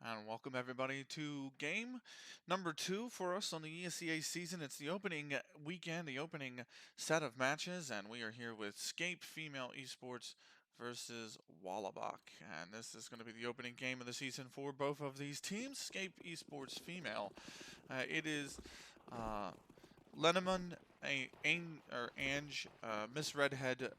And welcome everybody to game number 2 for us on the ESEA season. It's the opening weekend, the opening set of matches, and we are here with Scape Female Esports versus Walabok. And this is going to be the opening game of the season for both of these teams. Scape Esports Female. It is Leneman, Ange, Miss Redhead,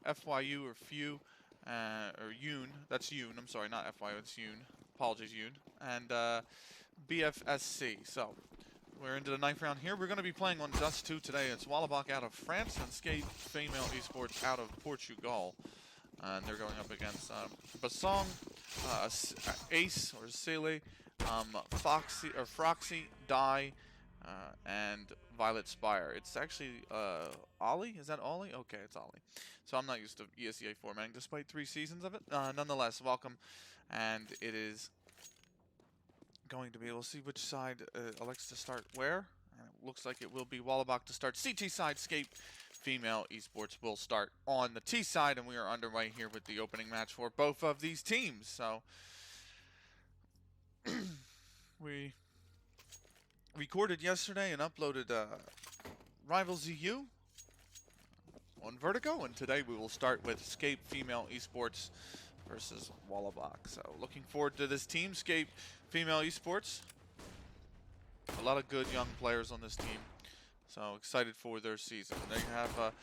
FYU or Few, or Yoon. That's Yoon. I'm sorry, not FYU. It's Yoon. Apologies, Yoon. And BFSC. So we're into the 9th round here. We're going to be playing on Dust 2 today. It's Walabok out of France and Scape Female Esports out of Portugal. And they're going up against Basong, Ace or Sele, Froxy, Die, and Violet Spire. It's actually Ollie? Is that Ollie? Okay, it's Ollie. So I'm not used to ESEA formatting despite 3 seasons of it. Nonetheless, welcome. And it is going to be, we'll see which side elects to start where. And it looks like it will be Walabok to start. CT side, Scape Female Esports will start on the T side. And we are underway here with the opening match for both of these teams. So we recorded yesterday and uploaded Rivals EU on Vertigo, and today we will start with Scape Female Esports versus Walabok. So looking forward to this team, Scape Female Esports. A lot of good young players on this team, so excited for their season. They have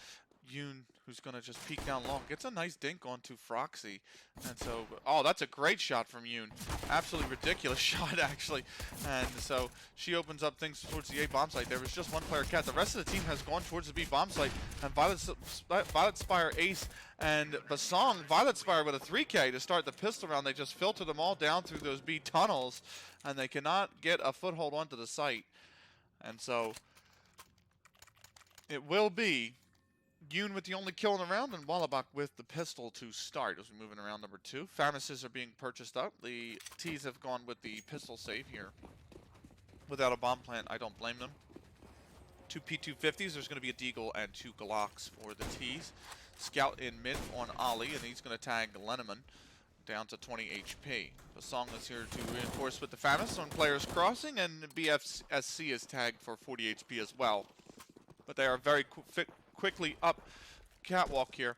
Yoon, who's going to just peek down long. Gets a nice dink onto Froxy. And so, oh, that's a great shot from Yoon. Absolutely ridiculous shot, actually. And so she opens up things towards the A bomb site. There was just one player cat. The rest of the team has gone towards the B bomb site. And Violet Spire, Ace, and Basong. Violet Spire with a 3K to start the pistol round. They just filter them all down through those B tunnels. And they cannot get a foothold onto the site. And so it will be Yoon with the only kill in the round, and Walabok with the pistol to start as we move in around number 2. Furnaces are being purchased up. The T's have gone with the pistol save here. Without a bomb plant, I don't blame them. 2 P250s. There's going to be a Deagle and 2 Glocks for the T's. Scout in mid on Ollie, and he's going to tag Leneman down to 20 HP. The song is here to reinforce with the Famis on players crossing, and BFSC is tagged for 40 HP as well. But they are very quickly up catwalk here,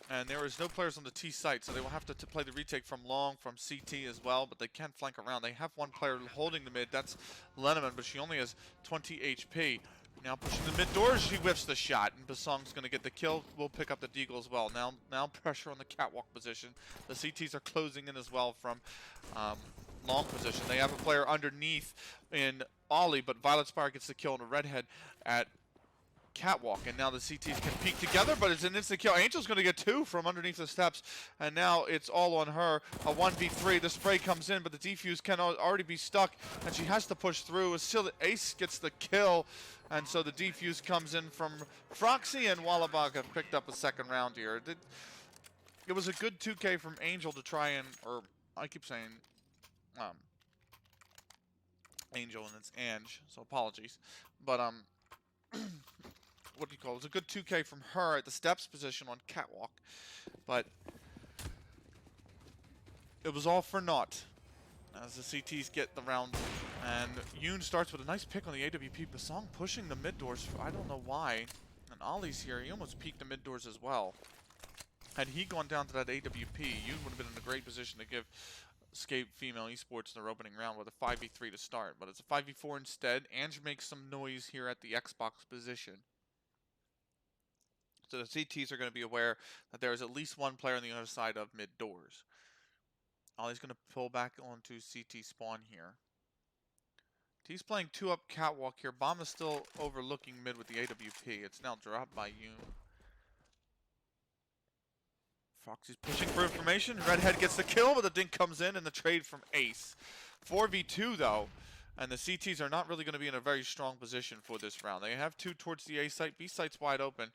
and there is no players on the T site, so they will have to play the retake from long, from CT as well, but they can flank around. They have one player holding the mid, that's Leneman, but she only has 20 HP. Now pushing the mid doors, she whiffs the shot, and Basong's going to get the kill. We'll pick up the Deagle as well. Now pressure on the catwalk position. The CTs are closing in as well from long position. They have a player underneath in Ollie, but Violet Spire gets the kill on a redhead at catwalk, and now the CTs can peek together, but it's an instant kill. Angel's going to get 2 from underneath the steps, and now it's all on her. A 1v3, the spray comes in, but the defuse can already be stuck, and she has to push through. Still, Ace gets the kill, and so the defuse comes in from Froxy, and Walabok have picked up a second round here. It was a good 2K from Angel to try and, or I keep saying Angel, and it's Ange, so apologies, but what do you call it? It was a good 2K from her at the steps position on catwalk, but it was all for naught as the CTs get the round. And Yoon starts with a nice pick on the AWP. Basong pushing the mid doors. I don't know why. And Ollie's here. He almost peeked the mid doors as well. Had he gone down to that AWP, Yoon would have been in a great position to give Scape Female Esports their opening round with a 5v3 to start. But it's a 5v4 instead. Ange makes some noise here at the Xbox position. So the CTs are going to be aware that there is at least one player on the other side of mid doors. Ollie's going to pull back onto CT spawn here. T's playing 2 up catwalk here. Bomb is still overlooking mid with the AWP. It's now dropped by Yoon. Foxy's pushing for information. Redhead gets the kill, but the dink comes in and the trade from Ace. 4v2 though. And the CTs are not really going to be in a very strong position for this round. They have 2 towards the A site. B site's wide open.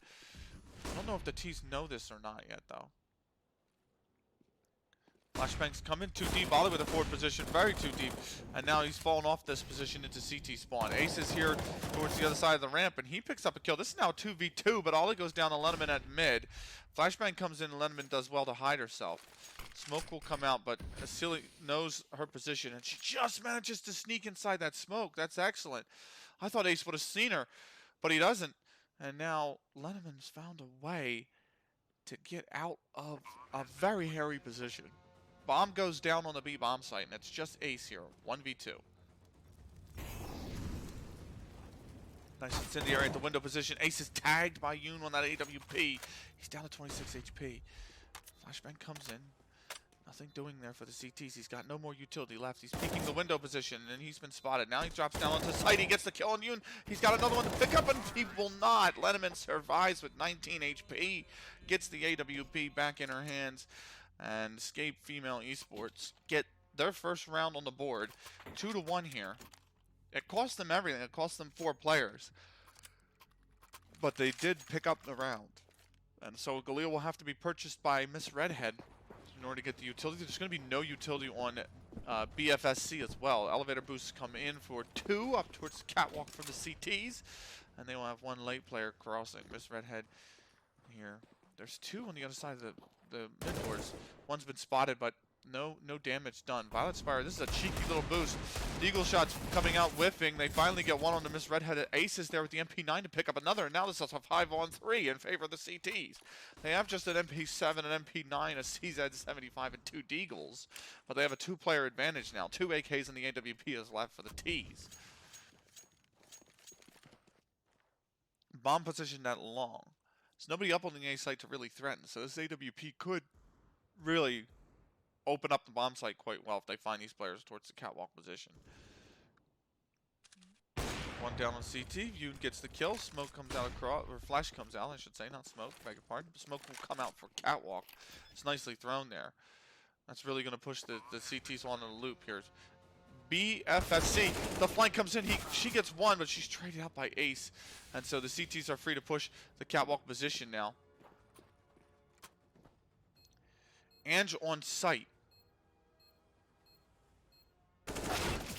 I don't know if the T's know this or not yet, though. Flashbang's coming too deep. Ollie with a forward position, very too deep. And now he's fallen off this position into CT spawn. Ace is here towards the other side of the ramp, and he picks up a kill. This is now 2v2, but Ollie goes down to Leneman at mid. Flashbang comes in, and Leneman does well to hide herself. Smoke will come out, but Silly knows her position, and she just manages to sneak inside that smoke. That's excellent. I thought Ace would have seen her, but he doesn't. And now Lenneman's found a way to get out of a very hairy position. Bomb goes down on the B bomb site, and it's just Ace here, 1v2. Nice incendiary at the window position. Ace is tagged by Yoon on that AWP. He's down to 26 HP. Flashbang comes in. Nothing doing there for the CTs. He's got no more utility left. He's peeking the window position, and he's been spotted. Now he drops down onto site. He gets the kill on Yoon. He's got another one to pick up, and he will not. Lenneman survives with 19 HP. Gets the AWP back in her hands. And Scape Female Esports get their first round on the board. 2-1 here. It cost them everything. It cost them 4 players. But they did pick up the round. And so Galil will have to be purchased by Miss Redhead in order to get the utility. There's going to be no utility on BFSC as well. Elevator boosts come in for 2 up towards the catwalk for the CTs. And they will have 1 late player crossing. Miss Redhead here. There's 2 on the other side of the mid doors. One's been spotted, but no damage done. Violet Spire, this is a cheeky little boost. Eagle shots coming out whiffing. They finally get one on the Miss Redhead. Ace is there with the MP9 to pick up another. And now this is a 5-on-3 in favor of the CTs. They have just an MP7, an MP9, a CZ75, and 2 Deagles. But they have a 2-player advantage now. 2 AKs and the AWP is left for the Ts. Bomb position that long. There's nobody up on the A site to really threaten. So this AWP could really open up the bomb site quite well if they find these players towards the catwalk position. 1 down on CT. Yoon gets the kill. Smoke comes out across, or flash comes out, I should say, not smoke. Beg your pardon. Smoke will come out for catwalk. It's nicely thrown there. That's really going to push the CTs on a loop here. BFSC. The flank comes in. She gets 1, but she's traded out by Ace. And so the CTs are free to push the catwalk position now. Ange on site.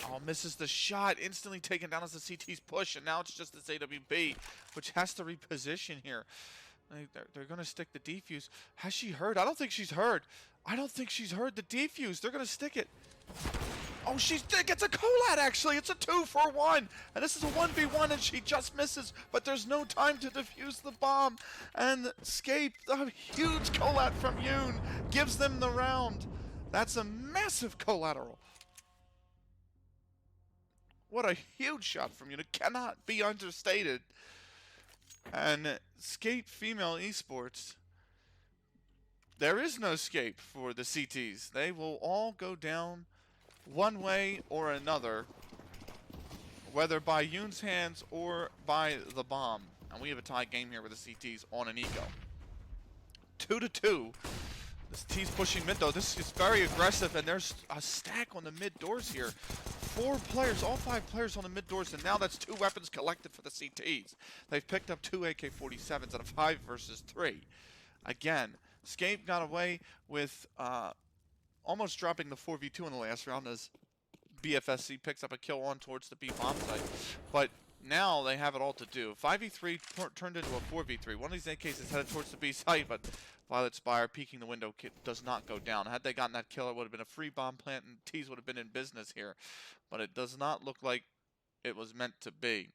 Oh, misses the shot. Instantly taken down as the CTs push, and now it's just this AWP, which has to reposition here. They're going to stick the defuse. Has she heard? I don't think she's heard. I don't think she's heard the defuse. They're going to stick it. Oh, she gets a collat, actually. It's a 2-for-1. And this is a 1v1, and she just misses. But there's no time to defuse the bomb. And Scape, a huge collat from Yoon, gives them the round. That's a massive collateral. What a huge shot from Yoon. It cannot be understated. And Scape Female Esports, there is no escape for the CTs. They will all go down one way or another, whether by Yoon's hands or by the bomb. And we have a tie game here with the CTs on an eco. 2-2. This T's pushing mid though. This is very aggressive, and there's a stack on the mid doors here. 4 players, all 5 players on the mid doors, and now that's 2 weapons collected for the CTs. They've picked up 2 AK-47s out of 5 versus 3. Again, Scape got away with almost dropping the 4v2 in the last round as BFSC picks up a kill on towards the B bomb site. But now they have it all to do. 5v3 turned into a 4v3. One of these AKs is headed towards the B site, but Violet Spire peeking the window does not go down. Had they gotten that kill, it would have been a free bomb plant, and T's would have been in business here. But it does not look like it was meant to be.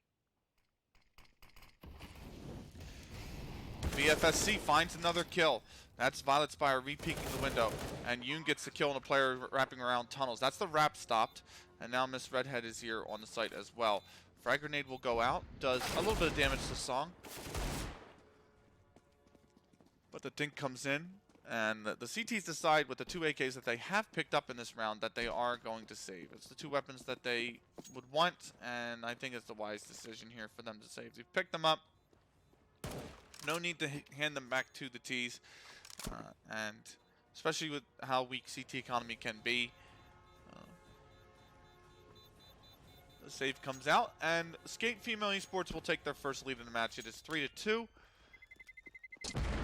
BFSC finds another kill. That's Violet Spire re-peeking the window. And Yoon gets the kill on a player wrapping around tunnels. That's the wrap stopped. And now Miss Redhead is here on the site as well. Frag grenade will go out. Does a little bit of damage to Song. But the dink comes in. And the CTs decide with the 2 AKs that they have picked up in this round that they are going to save. It's the 2 weapons that they would want. And I think it's the wise decision here for them to save. They've picked them up. No need to hand them back to the T's. And especially with how weak CT economy can be. The save comes out, and Scape Female Esports will take their first lead in the match. It is 3-2.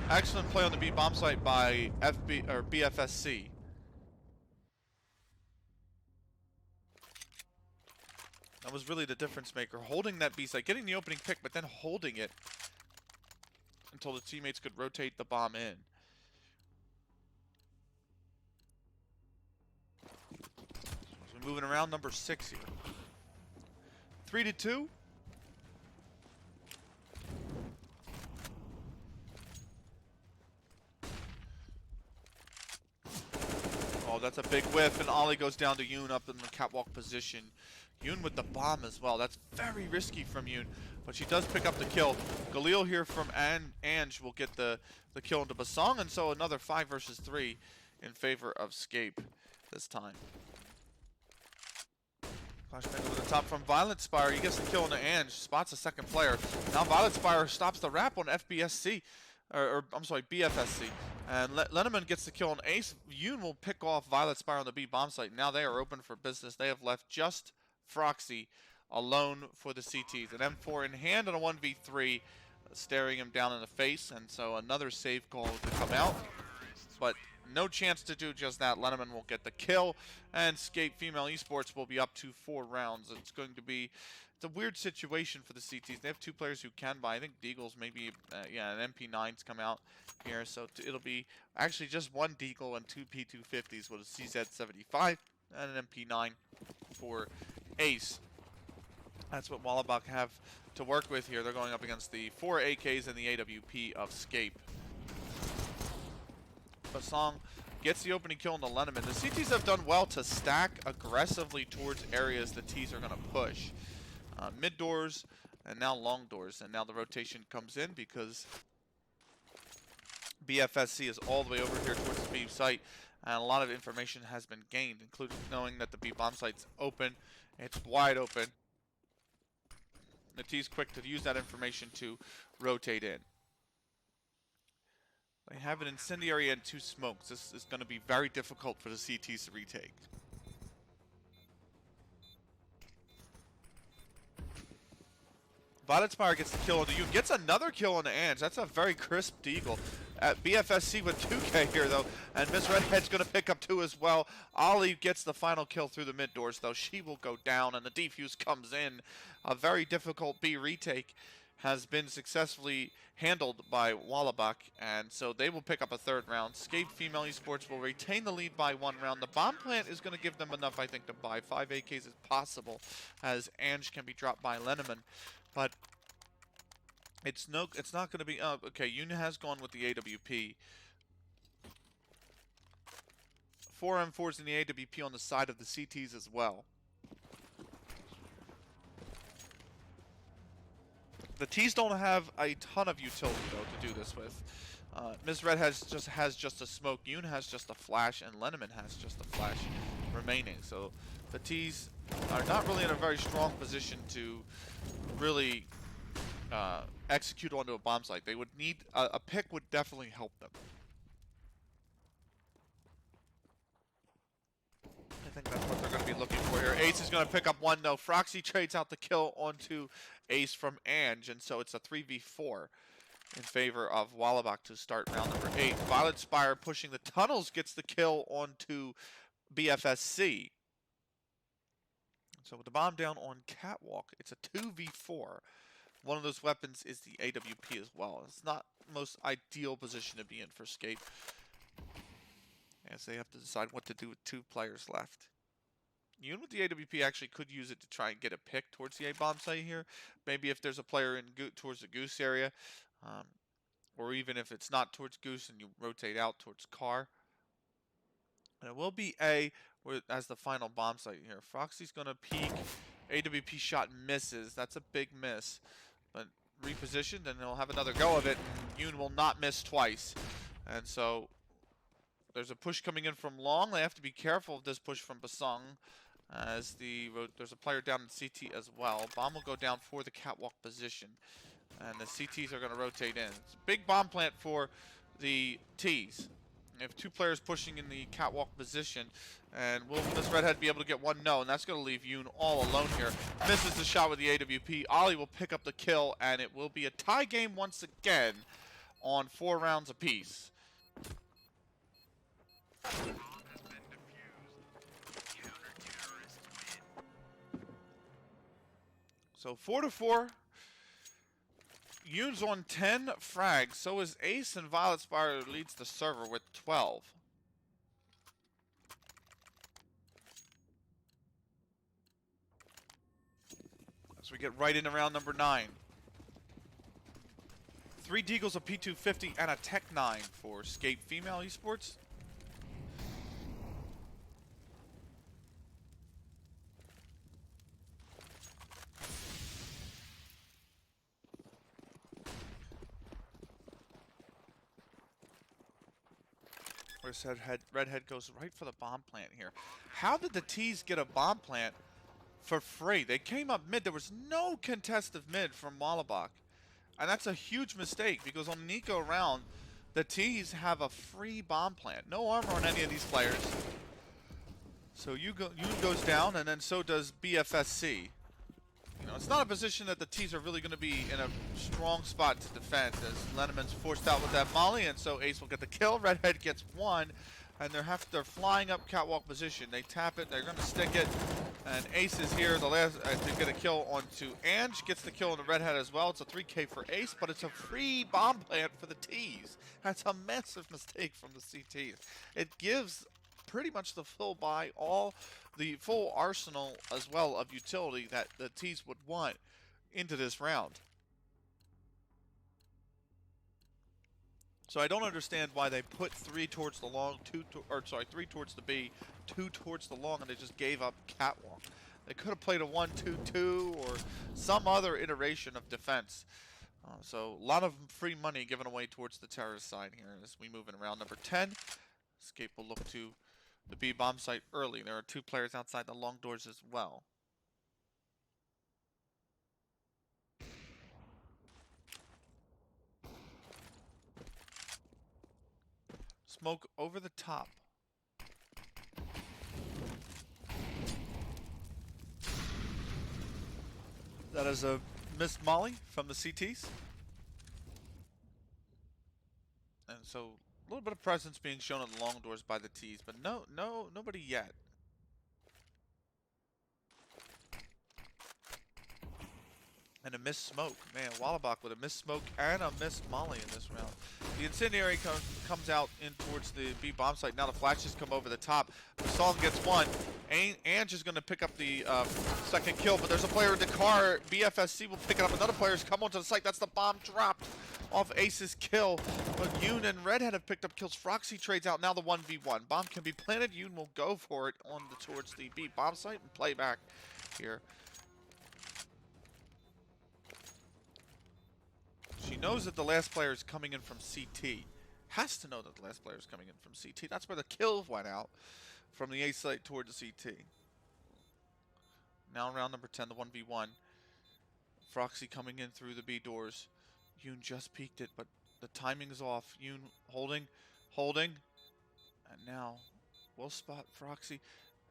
Excellent play on the B bomb site by BFSC. That was really the difference maker. Holding that B site, getting the opening pick, but then holding it until the teammates could rotate the bomb in. Moving around number 6 here. 3-2. Oh, that's a big whiff, and Ollie goes down to Yoon up in the catwalk position. Yoon with the bomb as well. That's very risky from Yoon, but she does pick up the kill. Galil here from Ange will get the kill into Basong, and so another 5 versus 3 in favor of Scape this time. Flashbang over the top from Violet Spire. He gets the kill into Ange, spots a second player. Now Violet Spire stops the wrap on FBSC, or I'm sorry, BFSC. And Lenneman gets the kill on Ace. Yoon will pick off Violet Spire on the B bomb site. Now they are open for business. They have left just Froxy alone for the CTs. An M4 in hand and a 1v3 staring him down in the face. And so another save call to come out. But no chance to do just that. Lenneman will get the kill. And Scape Female Esports will be up to 4 rounds. It's going to be... It's a weird situation for the CTs. They have 2 players who can buy. I think Deagle's maybe, yeah, an MP9's come out here. So it'll be actually just 1 Deagle and 2 P250s with a CZ75 and an MP9 for Ace. That's what Walabok have to work with here. They're going up against the 4 AKs and the AWP of Scape. Basong gets the opening kill on the Lenneman. The CTs have done well to stack aggressively towards areas the Ts are going to push. Mid doors and now long doors, and now the rotation comes in because BFSC is all the way over here towards the B site, and a lot of information has been gained, including knowing that the B bomb site's open. It's wide open. The T's quick to use that information to rotate in. They have an incendiary and 2 smokes. This is going to be very difficult for the CTs to retake. Violet Spire gets the kill on the Yoon. Gets another kill on the Ange. That's a very crisp Deagle. At BFSC with 2K here, though. And Miss Redhead's going to pick up 2 as well. Ollie gets the final kill through the mid doors, though. She will go down, and the defuse comes in. A very difficult B retake has been successfully handled by Walabok, and so they will pick up a 3rd round. Scape Female Esports will retain the lead by 1 round. The bomb plant is going to give them enough, I think, to buy 5 AKs as possible, as Ange can be dropped by Lenneman. But it's not going to be... okay, Yoon has gone with the AWP. 4 M4s in the AWP on the side of the CTs as well. The T's don't have a ton of utility, though, to do this with. Ms. Red has just a smoke, Yoon has just a flash, and Lenneman has just a flash remaining. So the T's are not really in a very strong position to really execute onto a bomb site. They would need... a pick would definitely help them. I think that's what they're going to be looking for here. Ace is going to pick up 1, though. Froxy trades out the kill onto Ace from Ange, and so it's a 3v4 in favor of Walabok to start round number 8. Violet Spire pushing the tunnels gets the kill onto BFSC. So with the bomb down on Catwalk, it's a 2v4. One of those weapons is the AWP as well. It's not the most ideal position to be in for Scape, as they have to decide what to do with 2 players left. Yoon with the AWP actually could use it to try and get a pick towards the A-bomb site here. Maybe if there's a player in towards the Goose area, or even if it's not towards Goose and you rotate out towards Car. And it will be A as the final bomb site here. Froxy's going to peek. AWP shot misses. That's a big miss. But repositioned, and he'll have another go of it. Yoon will not miss twice. And so there's a push coming in from long. They have to be careful of this push from Basong, as there's a player down in CT as well. Bomb will go down for the catwalk position, and the CTs are going to rotate in. It's a big bomb plant for the Ts. They have 2 players pushing in the catwalk position, and will Miss Redhead be able to get 1? No, and that's going to leave Yoon all alone here. Misses the shot with the AWP. Ollie will pick up the kill, and it will be a tie game once again on 4 rounds apiece. So 4-4. Yoon's on 10 frags. So is Ace, and Violet Spire leads the server with 12. So we get right into round number 9. 3 Deagles, a P250, and a Tech 9 for Scape Female Esports. Redhead goes right for the bomb plant here. How did the T's get a bomb plant for free? They came up mid. There was no contested mid from Walabok. And that's a huge mistake because on an eco round, the T's have a free bomb plant. No armor on any of these players. So Yoon goes down, and then so does BFSC. You know, it's not a position that the T's are really going to be in a strong spot to defend, as Lenneman's forced out with that molly, and so Ace will get the kill. Redhead gets 1, and they're flying up catwalk position. They tap it, they're going to stick it, and Ace is here the last to get a kill onto Ange. Gets the kill on the Redhead as well. It's a 3K for Ace, but it's a free bomb plant for the T's. That's a massive mistake from the CTs. It gives pretty much the full the full arsenal as well of utility that the T's would want into this round. So I don't understand why they put 3 towards the long, 3 towards the B, 2 towards the long, and they just gave up catwalk. They could have played a 1-2-2 or some other iteration of defense. So a lot of free money given away towards the terrorist side here as we move in round number 10. Scape will look to the B bomb site early. There are 2 players outside the long doors as well. Smoke over the top. That is a missed molly from the CTs. And so a little bit of presence being shown on the long doors by the T's, but nobody yet. And a missed smoke. Man, Walabok with a missed smoke and a missed molly in this round. The incendiary comes out in towards the B bomb site. Now the flashes come over the top. Song gets 1. Ange is going to pick up the second kill, but there's a player in the car. BFSC will pick it up. Another player's come onto the site. That's the bomb dropped off Ace's kill. But Yoon and Redhead have picked up kills. Froxy trades out. Now the 1v1. Bomb can be planted. Yoon will go for it towards the B bomb site and play back here. She knows that the last player is coming in from CT. Has to know that the last player is coming in from CT. That's where the kill went out from the A site toward the CT. Now round number 10, the 1v1. Froxy coming in through the B doors. Yoon just peeked it, but the timing is off. Yoon holding. And now will spot Froxy.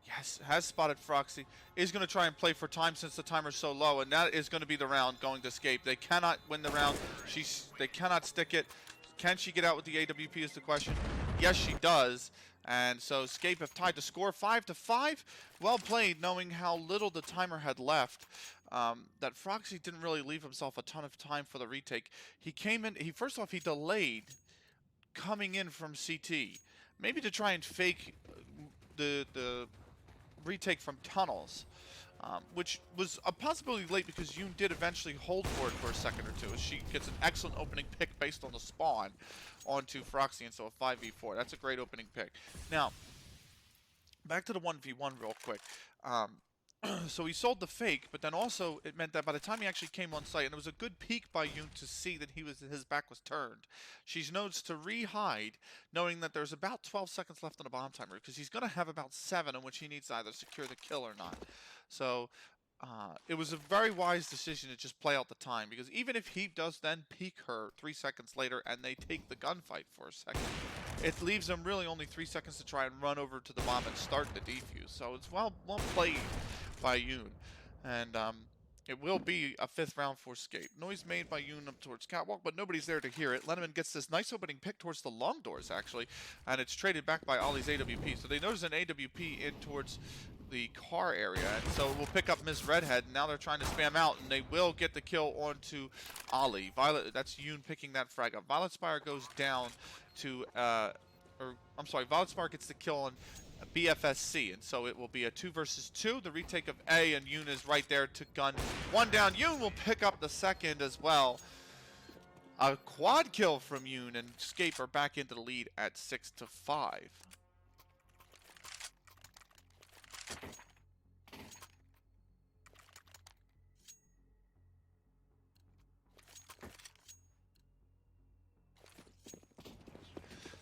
Yes, has spotted Froxy. Is going to try and play for time since the timer's so low, and that is going to be the round going to Scape. They cannot win the round. They cannot stick it. Can she get out with the AWP is the question. Yes, she does. And so Scape have tied the score 5-5. Well played, knowing how little the timer had left. That Froxy didn't really leave himself a ton of time for the retake. He came in. First off, he delayed coming in from CT, maybe to try and fake the retake from tunnels, which was a possibility late because Yoon did eventually hold for it for a second or two as she gets an excellent opening pick based on the spawn onto Froxy, and so a 5v4. That's a great opening pick. Now, back to the 1v1 real quick. So he sold the fake, but then also it meant that by the time he actually came on site, and it was a good peek by Yoon to see that his back was turned. She knows to re-hide, knowing that there's about 12 seconds left on the bomb timer, because he's going to have about 7 in which he needs to either secure the kill or not. So it was a very wise decision to just play out the time, because even if he does then peek her 3 seconds later and they take the gunfight for a second, it leaves them really only 3 seconds to try and run over to the bomb and start the defuse. So it's well played by Yoon. And it will be a 5th round for Scape. Noise made by Yoon up towards catwalk, but nobody's there to hear it. Lenneman gets this nice opening pick towards the long doors, actually, and it's traded back by Ollie's AWP. So they notice an AWP in towards the car area, and so we'll pick up Miss Redhead. And now they're trying to spam out, and they will get the kill onto Ollie. That's Yoon picking that frag up. Violet Spire goes down to, Violet Spire gets the kill on BFSC. And so it will be a 2 versus 2. The retake of A, and Yoon is right there to gun one down. Yoon will pick up the second as well. A quad kill from Yoon, and Scape are back into the lead at 6-5.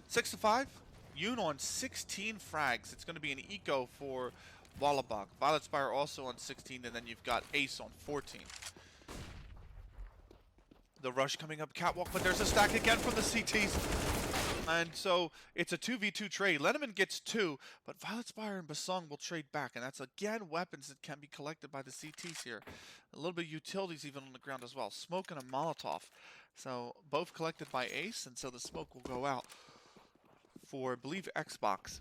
Six to 5. Yoon on 16 frags. It's going to be an eco for Walabok. Violet Spire also on 16, and then you've got Ace on 14. The rush coming up catwalk, but there's a stack again from the CTs. And so it's a 2v2 trade. Lenneman gets 2, but Violet Spire and Basong will trade back. And that's again weapons that can be collected by the CTs here. A little bit of utilities even on the ground as well. Smoke and a Molotov. So both collected by Ace, and so the smoke will go out for, I believe, Xbox.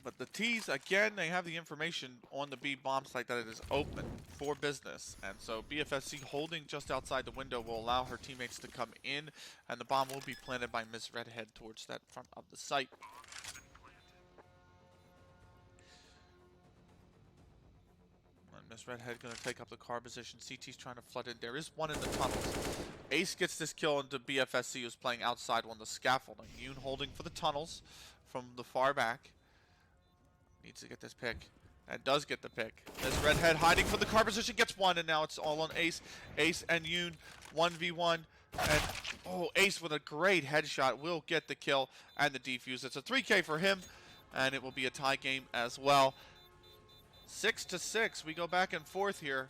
But the T's, again, they have the information on the B bomb site that it is open for business. And so BFSC holding just outside the window will allow her teammates to come in, and the bomb will be planted by Miss Redhead towards that front of the site. And Miss Redhead going to take up the car position. CT's trying to flood in. There is one in the tunnels. Ace gets this kill into BFSC, who's playing outside on the scaffolding. Yoon holding for the tunnels from the far back. Needs to get this pick. And does get the pick. This Redhead hiding from the car position gets one, and now it's all on Ace. Ace and Yoon 1v1. And oh, Ace with a great headshot will get the kill and the defuse. It's a 3K for him, and it will be a tie game as well. 6-6. We go back and forth here.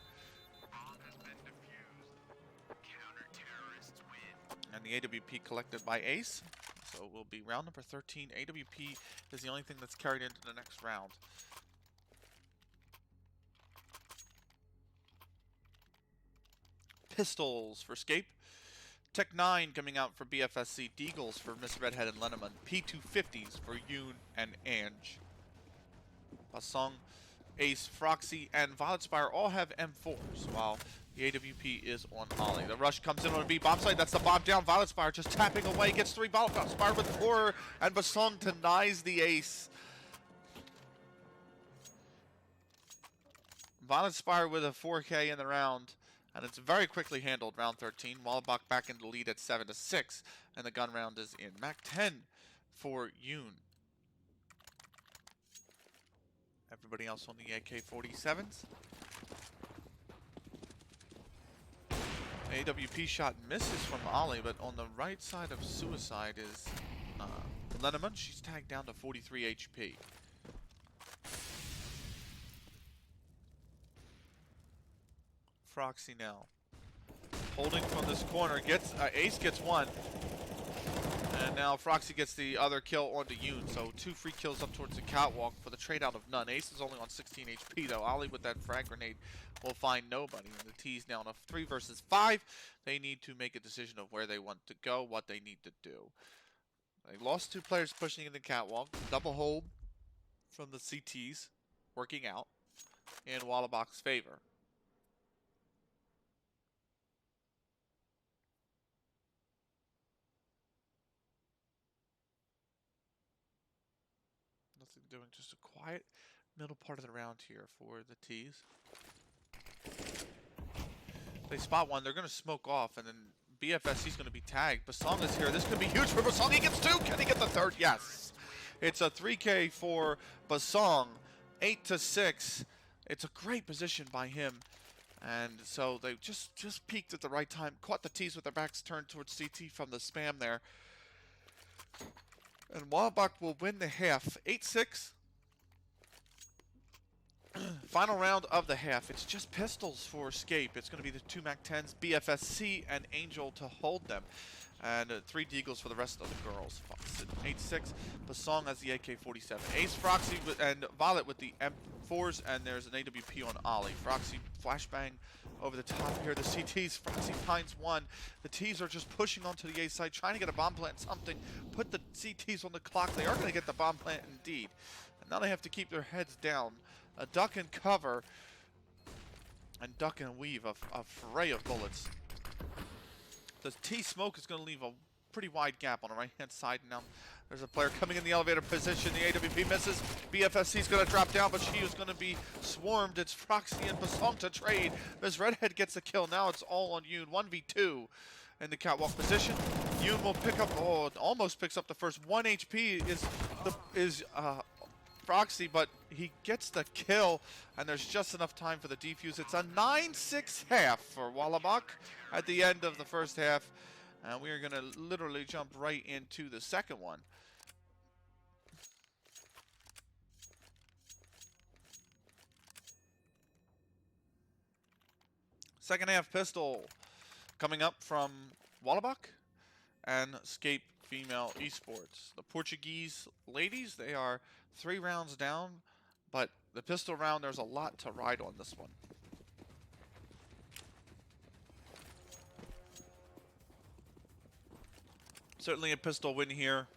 And the AWP collected by Ace. So it will be round number 13. AWP is the only thing that's carried into the next round. Pistols for Scape. Tech 9 coming out for BFSC. Deagles for Miss Redhead and Lenneman. P250s for Yoon and Ange. Basong, Ace, Froxy, and Violet Spire all have M4s, while the AWP is on Ollie. The rush comes in on a B bomb site. That's the bomb down. Violet Spire just tapping away. Gets 3. Violet Spire with 4. And Basong denies the ace. Violet Spire with a 4K in the round. And it's very quickly handled. Round 13. Walabok back into the lead at 7-6. And the gun round is in. Mac 10 for Yoon. Everybody else on the AK-47s. AWP shot misses from Ollie, but on the right side of Suicide is Lenneman. She's tagged down to 43 HP. Froxy now. Holding from this corner. Ace gets 1. And now Froxy gets the other kill onto Yoon. So 2 free kills up towards the catwalk for the trade out of none. Ace is only on 16 HP though. Ollie with that frag grenade will find nobody. And the T's now on a 3 versus 5. They need to make a decision of where they want to go, what they need to do. They lost 2 players pushing in the catwalk. Double hold from the CTs working out in Walabok's favor. Nothing doing, just a quiet middle part of the round here for the T's. They spot one, they're going to smoke off, and then BFSC's going to be tagged. Basong is here. This could be huge for Basong. He gets 2. Can he get the 3rd? Yes. It's a 3K for Basong. 8-6. It's a great position by him. And so they just peaked at the right time. Caught the T's with their backs turned towards CT from the spam there. And Walabok will win the half. 8-6. Final round of the half. It's just pistols for Scape. It's going to be the 2 MAC-10s, BFSC, and Angel to hold them. And 3 Deagles for the rest of the girls. 8-6. Basong has the AK-47. Ace, Froxy, and Violet with the M4s, and there's an AWP on Ollie. Froxy flashbang over the top here. The CTs, Froxy finds 1. The T's are just pushing onto the A side, trying to get a bomb plant, something. Put the CTs on the clock. They are going to get the bomb plant indeed. And now they have to keep their heads down. A duck and cover, and duck and weave, a fray of bullets. The T smoke is going to leave a pretty wide gap on the right-hand side. Now there's a player coming in the elevator position. The AWP misses. BFSC's going to drop down, but she is going to be swarmed. It's Froxy and Basong to trade. Miss Redhead gets the kill. Now it's all on Yoon. 1v2 in the catwalk position. Yoon will pick up, oh, almost picks up the first. 1 HP is Froxy, but he gets the kill, and there's just enough time for the defuse. It's a 9-6 half for Walabok at the end of the first half, and we are going to literally jump right into the second one. Second half pistol coming up from Walabok and Scape Female Esports. The Portuguese ladies, they are 3 rounds down, but the pistol round, there's a lot to ride on this one. Certainly a pistol win here,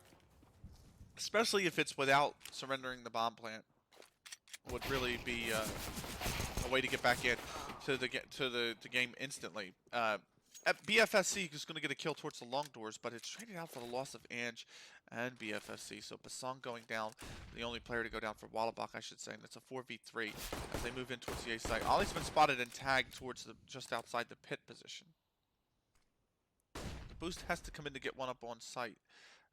especially if it's without surrendering the bomb plant, would really be a way to get back in to the game instantly. BFSC is going to get a kill towards the long doors, but it's traded out for the loss of Ange and BFSC. So Basong going down, the only player to go down for Walabok, I should say, and it's a 4v3 as they move in towards the A site. Ollie's been spotted and tagged towards just outside the pit position. The boost has to come in to get one up on site.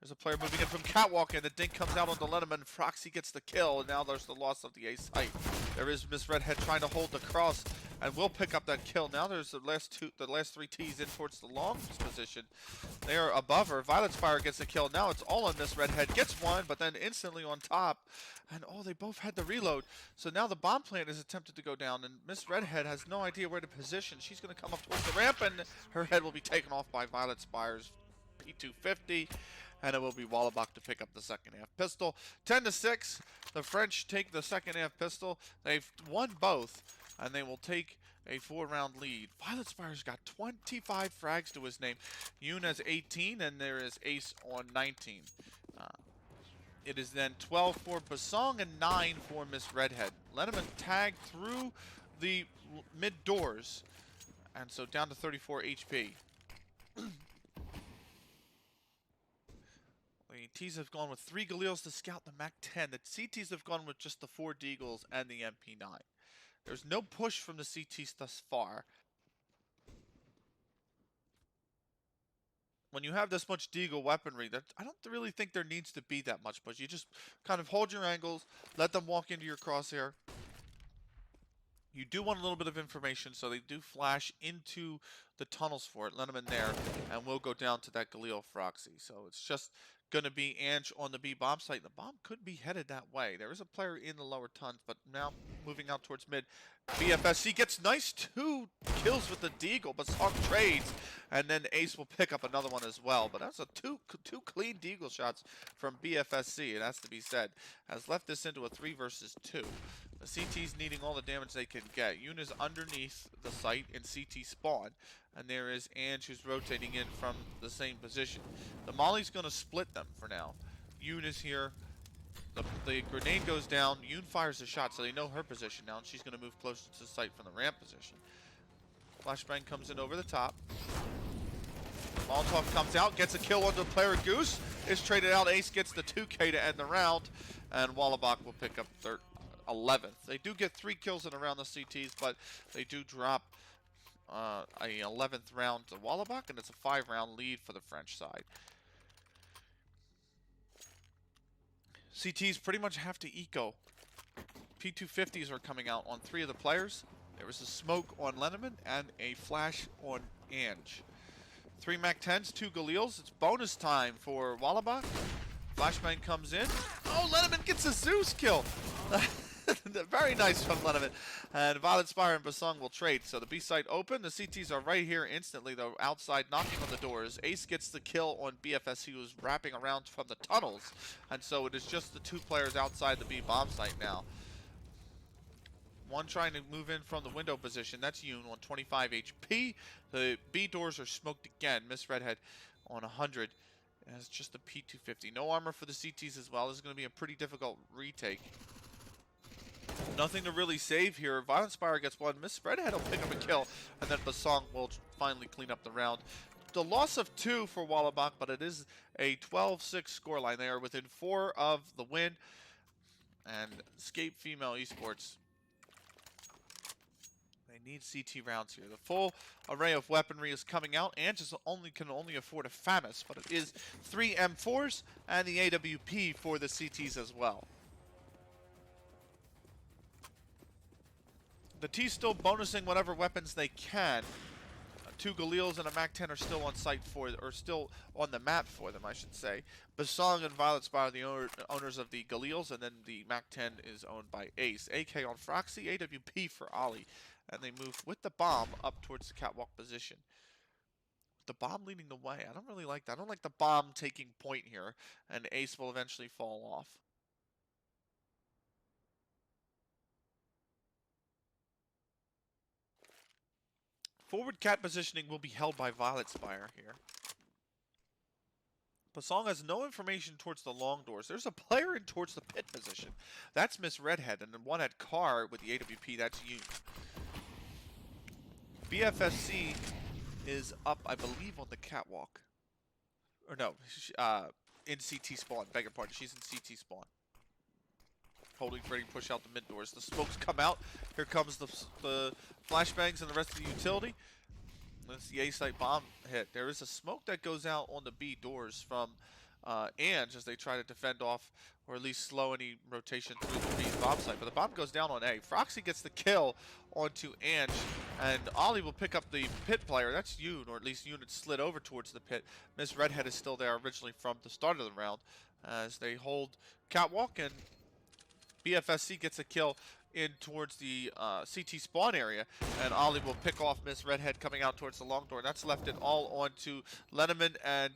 There's a player moving in from catwalk, and the dink comes out onto Lenneman. Froxy gets the kill, and now there's the loss of the A site. There is Miss Redhead trying to hold the cross, and will pick up that kill. Now there's the last 3 T's in towards the long position. They are above her. Violet Spire gets the kill. Now it's all on Miss Redhead. Gets one, but then instantly on top. And oh, they both had the reload. So now the bomb plant is attempted to go down, and Miss Redhead has no idea where to position. She's going to come up towards the ramp, and her head will be taken off by Violet Spire's P250. And it will be Walabok to pick up the second half pistol. 10-6. The French take the second half pistol. They've won both, and they will take a 4-round lead. Violet Spire's got 25 frags to his name. Yoon has 18, and there is Ace on 19. It is then 12 for Basong and 9 for Miss Redhead. Lenneman tagged through the mid doors, and so down to 34 HP. The T's have gone with 3 Galils to scout the MAC-10. The CTs have gone with just the 4 Deagles and the MP9. There's no push from the CTs thus far. When you have this much Deagle weaponry, I don't really think there needs to be that much push. You just kind of hold your angles, let them walk into your crosshair. You do want a little bit of information, so they do flash into the tunnels for it. Lenneman there, and we'll go down to that Galil Froxy. So it's just going to be Ange on the B bomb site. The bomb could be headed that way. There is a player in the lower tons, but now moving out towards mid. BFSC gets nice 2 kills with the Deagle, but Song trades, and then Ace will pick up another one as well. But that's a two clean Deagle shots from BFSC, it has to be said. Has left this into a 3 versus 2. The CT's needing all the damage they can get. Yoon is underneath the site in CT spawn, and there is Ange who's rotating in from the same position. The Molly's going to split them for now. Yoon is here. The grenade goes down. Yoon fires a shot, so they know her position now, and she's going to move closer to the site from the ramp position. Flashbang comes in over the top. Molotov comes out, gets a kill on the player Goose. Is traded out. Ace gets the 2K to end the round, and Walabok will pick up 11th. They do get 3 kills in a round, the CTs, but they do drop a 11th round to Walabok, and it's a 5-round lead for the French side. CTs pretty much have to eco. P250s are coming out on 3 of the players. There was a smoke on Lenneman and a flash on Ange. 3 MAC-10s, 2 Galils. It's bonus time for Walabok. Flashbang comes in. Oh, Lenneman gets a Zeus kill. Very nice from Lenneman. And Violet Spire and Basong will trade. So the B site open. The CTs are right here instantly, though, outside, knocking on the doors. Ace gets the kill on BFS, who was wrapping around from the tunnels. And so it is just the 2 players outside the B bomb site now. One trying to move in from the window position. That's Yoon on 25 HP. The B doors are smoked again. Miss Redhead on 100. And it's just a P250. No armor for the CTs as well. This is going to be a pretty difficult retake. Nothing to really save here. Violet Spire gets one. Miss Redhead will pick up a kill. And then Basong will finally clean up the round. the loss of 2 for Walabok, but it is a 12-6 scoreline. They are within 4 of the win. And Scape Female Esports, they need CT rounds here. The full array of weaponry is coming out, and just can only afford a FAMAS, but it is 3 M4s and the AWP for the CTs as well. The T's still bonusing whatever weapons they can. 2 Galils and a MAC-10 are still on site for, or still on the map for them, I should say. Basong and Violet Spire are the owners of the Galils, and then the MAC-10 is owned by Ace. AK on Froxy, AWP for Ollie, and they move with the bomb up towards the catwalk position. The bomb leading the way. I don't really like that. I don't like the bomb taking point here, and Ace will eventually fall off. Forward cat positioning will be held by Violet Spire here. Basong has no information towards the long doors. There's a player in towards the pit position. That's Miss Redhead, and then one at car with the AWP, that's you. BFFC is up, I believe, on the catwalk. Or no, in CT spawn. Beg your pardon, she's in CT spawn. Holding for ready to push out the mid doors. The smokes come out. Here comes the flashbangs and the rest of the utility. That's the A-site bomb hit. There is a smoke that goes out on the B doors from Ange as they try to defend off, or at least slow any rotation through the B bomb site. But the bomb goes down on A. Froxy gets the kill onto Ange, and Ollie will pick up the pit player. That's Yoon, or at least Yoon had slid over towards the pit. Miss Redhead is still there originally from the start of the round as they hold catwalk, and BFSC gets a kill in towards the CT spawn area, and Ollie will pick off Miss Redhead coming out towards the long door. That's left it all onto Lenneman and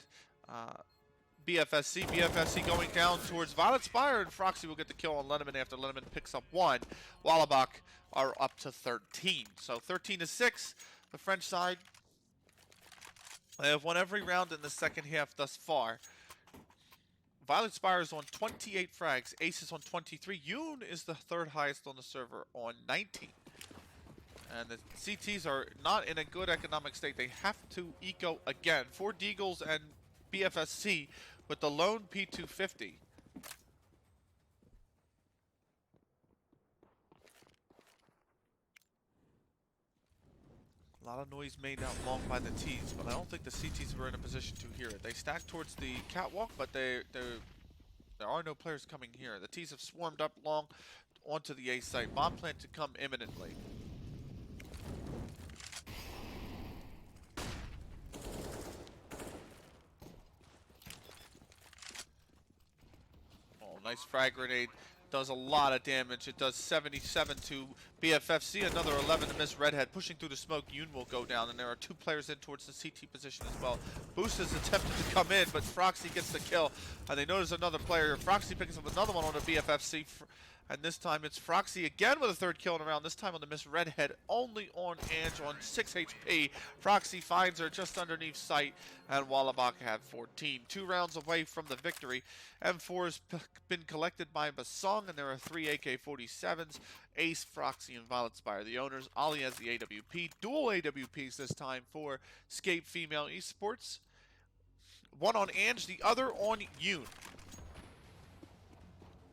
BFSC. BFSC going down towards Violet Spire, and Froxy will get the kill on Lenneman after Lenneman picks up 1. Walabok are up to 13. So 13-6, the French side. They have won every round in the second half thus far. Violet Spire is on 28 frags. Ace is on 23. Yoon is the 3rd highest on the server on 19. And the CTs are not in a good economic state. They have to eco again. 4 Deagles and BFSC with the lone P250. A lot of noise made out long by the T's, but I don't think the CTs were in a position to hear it. They stack towards the catwalk, but there are no players coming here. The T's have swarmed up long onto the A site. Bomb plant to come imminently. Oh, nice frag grenade. Does a lot of damage. It does 77 to BFFC, another 11 to Miss Redhead. Pushing through the smoke, Yoon will go down, and there are 2 players in towards the CT position as well. Boost is attempted to come in, but Froxy gets the kill, and they notice another player. Froxy picks up another one on the BFFC, and this time it's Froxy again with a 3rd kill in a round, this time on the Miss Redhead, only on Ange on 6 HP. Froxy finds her just underneath sight, and Walabok have 14. 2 rounds away from the victory. M4 has been collected by Basong, and there are 3 AK-47s. Ace, Froxy, and Violet Spire, the owners. Ollie has the AWP. Dual AWPs this time for Scape Female Esports. One on Ange, the other on Yoon.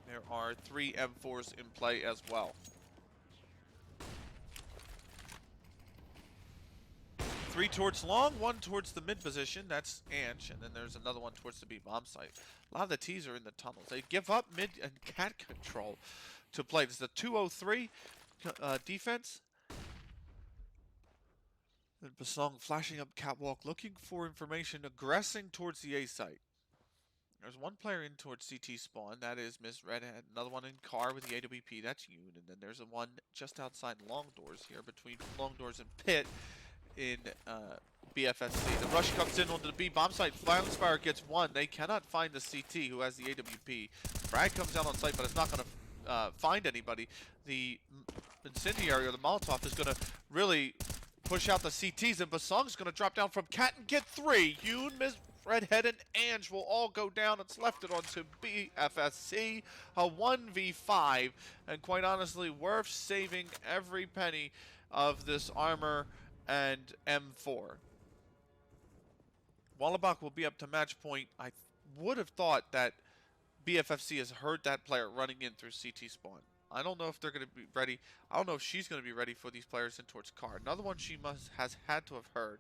There are 3 M4s in play as well. 3 towards long, 1 towards the mid position. That's Ange, and then there's another one towards the B bomb site. A lot of the T's are in the tunnels. They give up mid and cat control to play. This is the 203 defense. And Basong flashing up catwalk, looking for information, aggressing towards the A site. There's 1 player in towards CT spawn. That is Miss Redhead. Another one in car with the AWP. That's Yoon. And then there's a one just outside long doors here between long doors and pit in BFSC. The rush comes in onto the B bomb site. Violet Spire gets 1. They cannot find the CT who has the AWP. Frag comes down on site, but it's not going to find anybody. The incendiary or the Molotov is going to really push out the CTs, and Basong's going to drop down from Cat and get 3. Yoon, Miss Redhead, and Ange will all go down. It's left it onto BFSC, a 1v5, and quite honestly, worth saving every penny of this armor and M4. Walabok will be up to match point. I would have thought that BFFC has heard that player running in through CT spawn. I don't know if they're going to be ready. I don't know if she's going to be ready for these players in towards car. Another one she has had to have heard.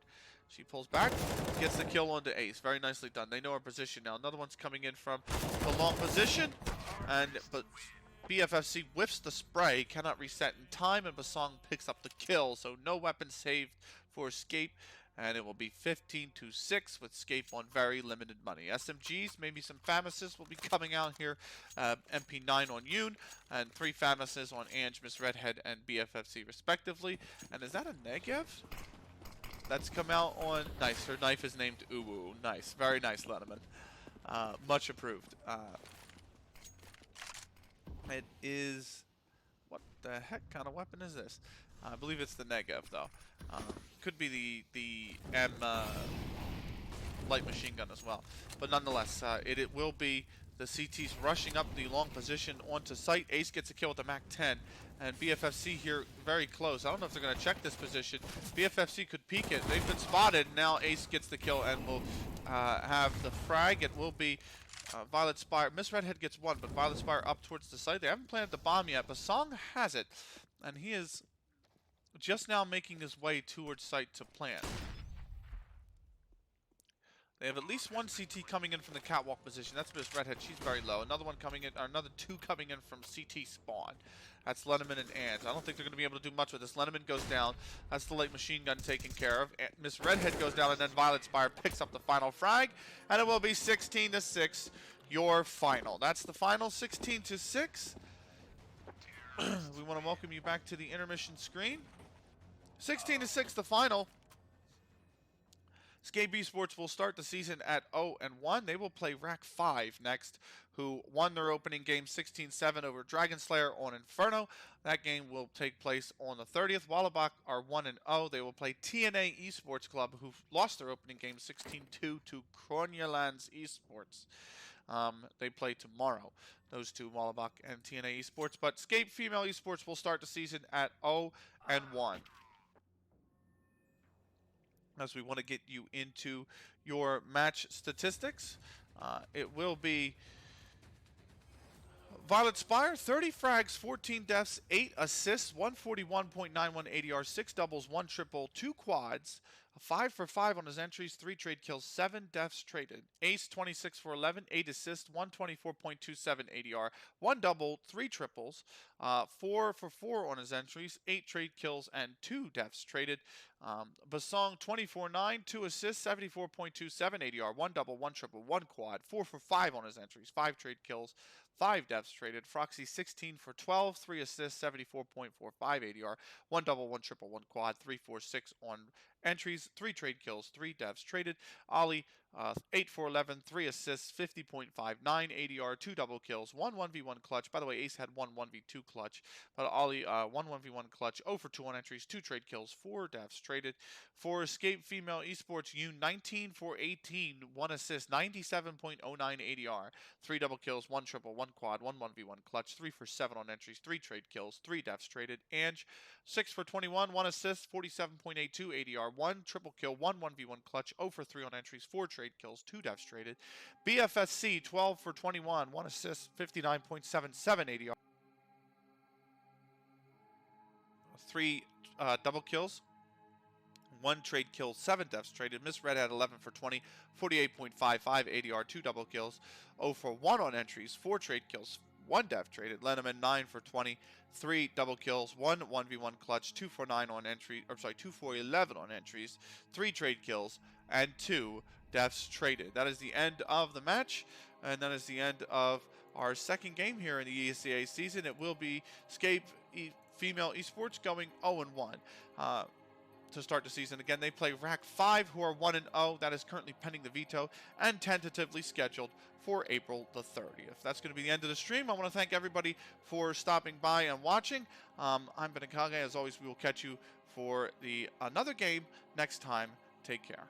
She pulls back, gets the kill onto Ace. Very nicely done. They know her position now. Another one's coming in from the long position, but BFFC whiffs the spray, cannot reset in time, and Basong picks up the kill. So no weapon saved for Scape, and it will be 15-6 with Scape on very limited money. SMGs, maybe some Famises will be coming out here. MP9 on Yoon, and 3 Famises on Ange, Miss Redhead, and BFFC respectively. And is that a Negev? That's come out on... Nice, her knife is named Uwu. Nice, very nice, Letterman. Much approved. It is... What the heck kind of weapon is this? I believe it's the Negev, though. Could be the M light machine gun as well. But nonetheless, it will be the CTs rushing up the long position onto site. Ace gets a kill with the MAC-10. And BFFC here very close. I don't know if they're going to check this position. BFFC could peek it. They've been spotted. Now Ace gets the kill and will have the frag. It will be Violet Spire. Miss Redhead gets one, but Violet Spire up towards the site. They haven't planted the bomb yet, but Song has it. And he is just now making his way towards site to plant. They have at least one CT coming in from the catwalk position. That's Miss Redhead. She's very low. Another one coming in, or another 2 coming in from CT spawn. That's Lenneman and Ange. I don't think they're going to be able to do much with this. Lenneman goes down. That's the light machine gun taken care of. Miss Redhead goes down, and then Violet Spire picks up the final frag. And it will be 16-6, your final. That's the final, 16-6. We want to welcome you back to the intermission screen. 16-6, the final. Scape Esports will start the season at 0-1. They will play Rack 5 next, who won their opening game 16-7 over Dragon Slayer on Inferno. That game will take place on the 30th. Walabok are 1-0. They will play TNA Esports Club, who lost their opening game 16-2 to Kronjalands Esports. They play tomorrow, those two, Walabok and TNA Esports. But Scape Female Esports will start the season at 0-1. As we want to get you into your match statistics, it will be Violet Spire, 30 frags, 14 deaths, 8 assists, 141.91 ADR, 6 doubles, 1 triple, 2 quads, 5 for 5 on his entries, 3 trade kills, 7 deaths traded. Ace, 26 for 11, 8 assists, 124.27 ADR, 1 double, 3 triples, 4 for 4 on his entries, 8 trade kills, and 2 deaths traded. Basong, 24-9, 2 assists, 74.27 ADR, 1 double, 1 triple, 1 quad, 4 for 5 on his entries, 5 trade kills, 5 deaths traded. Froxy, 16 for 12, 3 assists, 74.45 ADR, 1 double, 1 triple, 1 quad, 3 for 6 on entries, 3 trade kills, 3 deaths traded. Ollie, 8 for 11, 3 assists, 50.59 ADR, 2 double kills, 1 1v1 clutch. By the way, Ace had 1 1v2 clutch, but Ollie 1 1v1 clutch, 0 for 2 on entries, 2 trade kills, 4 deaths traded. For Escape Female Esports, you 19 for 18, 1 assist, 97.09 ADR, 3 double kills, 1 triple, 1 quad, 1 1v1 clutch, 3 for 7 on entries, 3 trade kills, 3 deaths traded. Ange, 6 for 21, 1 assist, 47.82 ADR, 1 triple kill, 1 1v1 clutch, 0 for 3 on entries, 4 trade kills, 2 deaths traded. BFSC, 12 for 21, 1 assist, 59.77 ADR, 3 double kills, 1 trade kill, 7 deaths traded. Miss Red had 11 for 20, 48.55 ADR, 2 double kills, 0 for 1 on entries, 4 trade kills, 1 death traded. Lenneman 9 for 20, 3 double kills, 1 1v1 clutch, 2 for 9 on entry, 2 for 11 on entries, 3 trade kills, and 2 deaths traded. That is the end of the match, and that is the end of our second game here in the ESEA season. It will be Scape Female Esports going 0-1. To start the season. Again, they play Rack 5, who are 1-0. That is currently pending the veto and tentatively scheduled for April the 30th. That's going to be the end of the stream. I want to thank everybody for stopping by and watching. I'm Benakage. As always, we will catch you for another game next time. Take care.